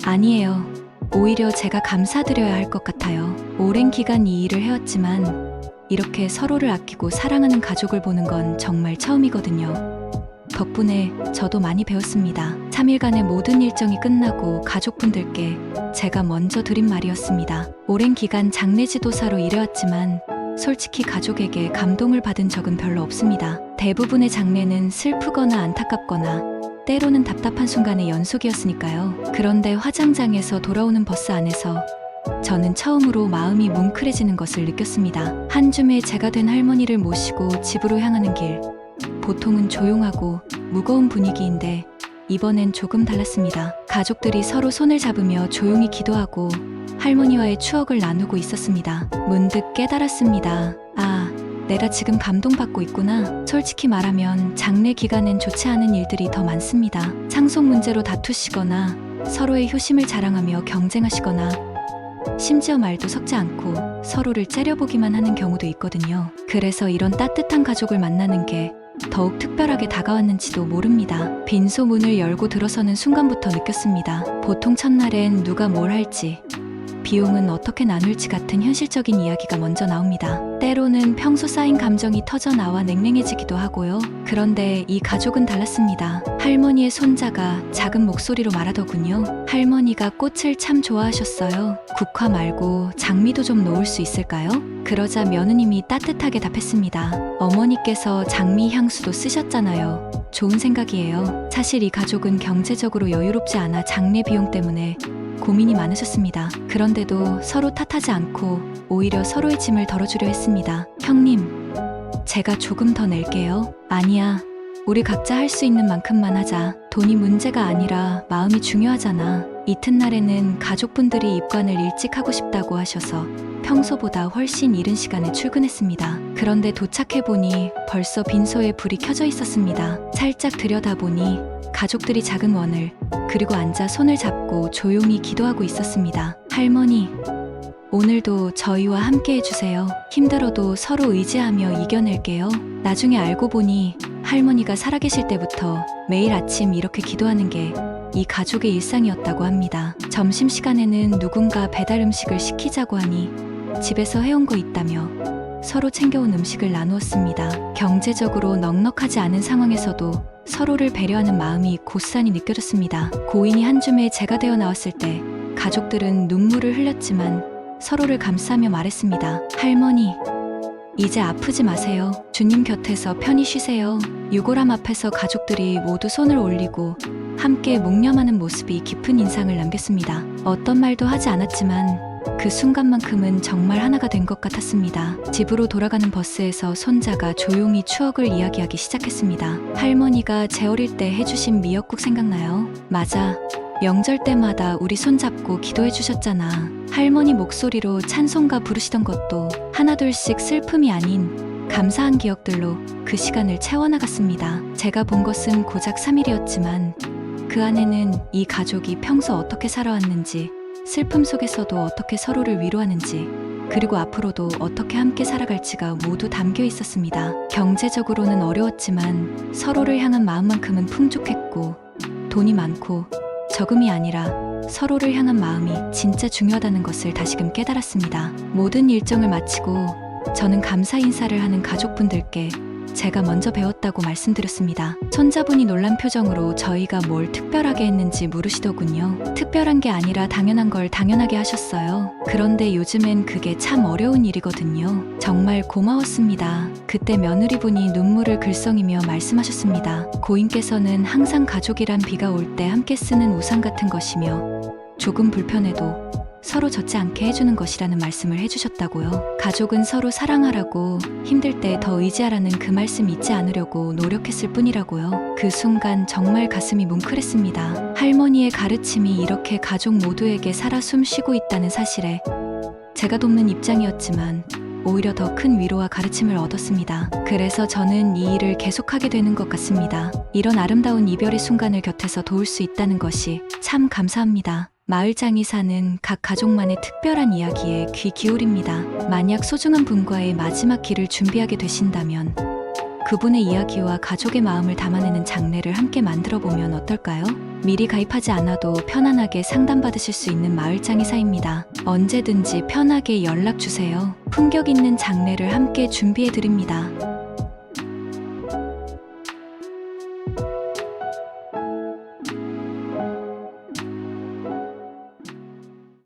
아니에요. 오히려 제가 감사드려야 할 것 같아요. 오랜 기간 이 일을 해왔지만 이렇게 서로를 아끼고 사랑하는 가족을 보는 건 정말 처음이거든요. 덕분에 저도 많이 배웠습니다. 3일간의 모든 일정이 끝나고 가족분들께 제가 먼저 드린 말이었습니다. 오랜 기간 장례지도사로 일해왔지만 솔직히 가족에게 감동을 받은 적은 별로 없습니다. 대부분의 장례는 슬프거나 안타깝거나 때로는 답답한 순간의 연속이었으니까요. 그런데 화장장에서 돌아오는 버스 안에서 저는 처음으로 마음이 뭉클해지는 것을 느꼈습니다. 한 줌의 제가 된 할머니를 모시고 집으로 향하는 길. 보통은 조용하고 무거운 분위기인데 이번엔 조금 달랐습니다. 가족들이 서로 손을 잡으며 조용히 기도하고 할머니와의 추억을 나누고 있었습니다. 문득 깨달았습니다. 아, 내가 지금 감동받고 있구나. 솔직히 말하면 장례 기간엔 좋지 않은 일들이 더 많습니다. 상속 문제로 다투시거나 서로의 효심을 자랑하며 경쟁하시거나 심지어 말도 섞지 않고 서로를 째려보기만 하는 경우도 있거든요. 그래서 이런 따뜻한 가족을 만나는 게 더욱 특별하게 다가왔는지도 모릅니다. 빈소 문을 열고 들어서는 순간부터 느꼈습니다. 보통 첫날엔 누가 뭘 할지, 비용은 어떻게 나눌지 같은 현실적인 이야기가 먼저 나옵니다. 때로는 평소 쌓인 감정이 터져나와 냉랭해지기도 하고요. 그런데 이 가족은 달랐습니다. 할머니의 손자가 작은 목소리로 말하더군요. 할머니가 꽃을 참 좋아하셨어요. 국화 말고 장미도 좀 놓을 수 있을까요? 그러자 며느님이 따뜻하게 답했습니다. 어머니께서 장미 향수도 쓰셨잖아요. 좋은 생각이에요. 사실 이 가족은 경제적으로 여유롭지 않아 장례 비용 때문에 고민이 많으셨습니다. 그런데도 서로 탓하지 않고 오히려 서로의 짐을 덜어주려 했습니다. 형님, 제가 조금 더 낼게요. 아니야. 우리 각자 할 수 있는 만큼만 하자. 돈이 문제가 아니라 마음이 중요하잖아. 이튿날에는 가족분들이 입관을 일찍 하고 싶다고 하셔서 평소보다 훨씬 이른 시간에 출근했습니다. 그런데 도착해보니 벌써 빈소에 불이 켜져 있었습니다. 살짝 들여다보니 가족들이 작은 원을 그리고 앉아 손을 잡고 조용히 기도하고 있었습니다. 할머니, 오늘도 저희와 함께 해주세요. 힘들어도 서로 의지하며 이겨낼게요. 나중에 알고 보니 할머니가 살아계실 때부터 매일 아침 이렇게 기도하는 게 이 가족의 일상이었다고 합니다. 점심시간에는 누군가 배달 음식을 시키자고 하니 집에서 해온 거 있다며 서로 챙겨온 음식을 나누었습니다. 경제적으로 넉넉하지 않은 상황에서도 서로를 배려하는 마음이 고스란히 느껴졌습니다. 고인이 한 줌에 제가 되어 나왔을 때 가족들은 눈물을 흘렸지만 서로를 감싸며 말했습니다. 할머니, 이제 아프지 마세요. 주님 곁에서 편히 쉬세요. 유골함 앞에서 가족들이 모두 손을 올리고 함께 묵념하는 모습이 깊은 인상을 남겼습니다. 어떤 말도 하지 않았지만 그 순간만큼은 정말 하나가 된 것 같았습니다. 집으로 돌아가는 버스에서 손자가 조용히 추억을 이야기하기 시작했습니다. 할머니가 제 어릴 때 해주신 미역국 생각나요? 맞아. 명절 때마다 우리 손잡고 기도해 주셨잖아. 할머니 목소리로 찬송가 부르시던 것도 하나둘씩 슬픔이 아닌 감사한 기억들로 그 시간을 채워나갔습니다. 제가 본 것은 고작 3일이었지만 그 안에는 이 가족이 평소 어떻게 살아왔는지, 슬픔 속에서도 어떻게 서로를 위로하는지, 그리고 앞으로도 어떻게 함께 살아갈지가 모두 담겨 있었습니다. 경제적으로는 어려웠지만 서로를 향한 마음만큼은 풍족했고, 돈이 많고 적음이 아니라 서로를 향한 마음이 진짜 중요하다는 것을 다시금 깨달았습니다. 모든 일정을 마치고 저는 감사 인사를 하는 가족분들께 제가 먼저 배웠다고 말씀드렸습니다. 손자분이 놀란 표정으로 저희가 뭘 특별하게 했는지 물으시더군요. 특별한 게 아니라 당연한 걸 당연하게 하셨어요. 그런데 요즘엔 그게 참 어려운 일이거든요. 정말 고마웠습니다. 그때 며느리분이 눈물을 글썽이며 말씀하셨습니다. 고인께서는 항상 가족이란 비가 올 때 함께 쓰는 우산 같은 것이며 조금 불편해도 서로 젖지 않게 해주는 것이라는 말씀을 해주셨다고요. 가족은 서로 사랑하라고, 힘들 때 더 의지하라는 그 말씀 잊지 않으려고 노력했을 뿐이라고요. 그 순간 정말 가슴이 뭉클했습니다. 할머니의 가르침이 이렇게 가족 모두에게 살아 숨쉬고 있다는 사실에 제가 돕는 입장이었지만 오히려 더 큰 위로와 가르침을 얻었습니다. 그래서 저는 이 일을 계속하게 되는 것 같습니다. 이런 아름다운 이별의 순간을 곁에서 도울 수 있다는 것이 참 감사합니다. 마을장이 사는 각 가족만의 특별한 이야기에 귀 기울입니다. 만약 소중한 분과의 마지막 길을 준비하게 되신다면 그분의 이야기와 가족의 마음을 담아내는 장례를 함께 만들어 보면 어떨까요? 미리 가입하지 않아도 편안하게 상담받으실 수 있는 마을장의사입니다. 언제든지 편하게 연락 주세요. 품격 있는 장례를 함께 준비해 드립니다.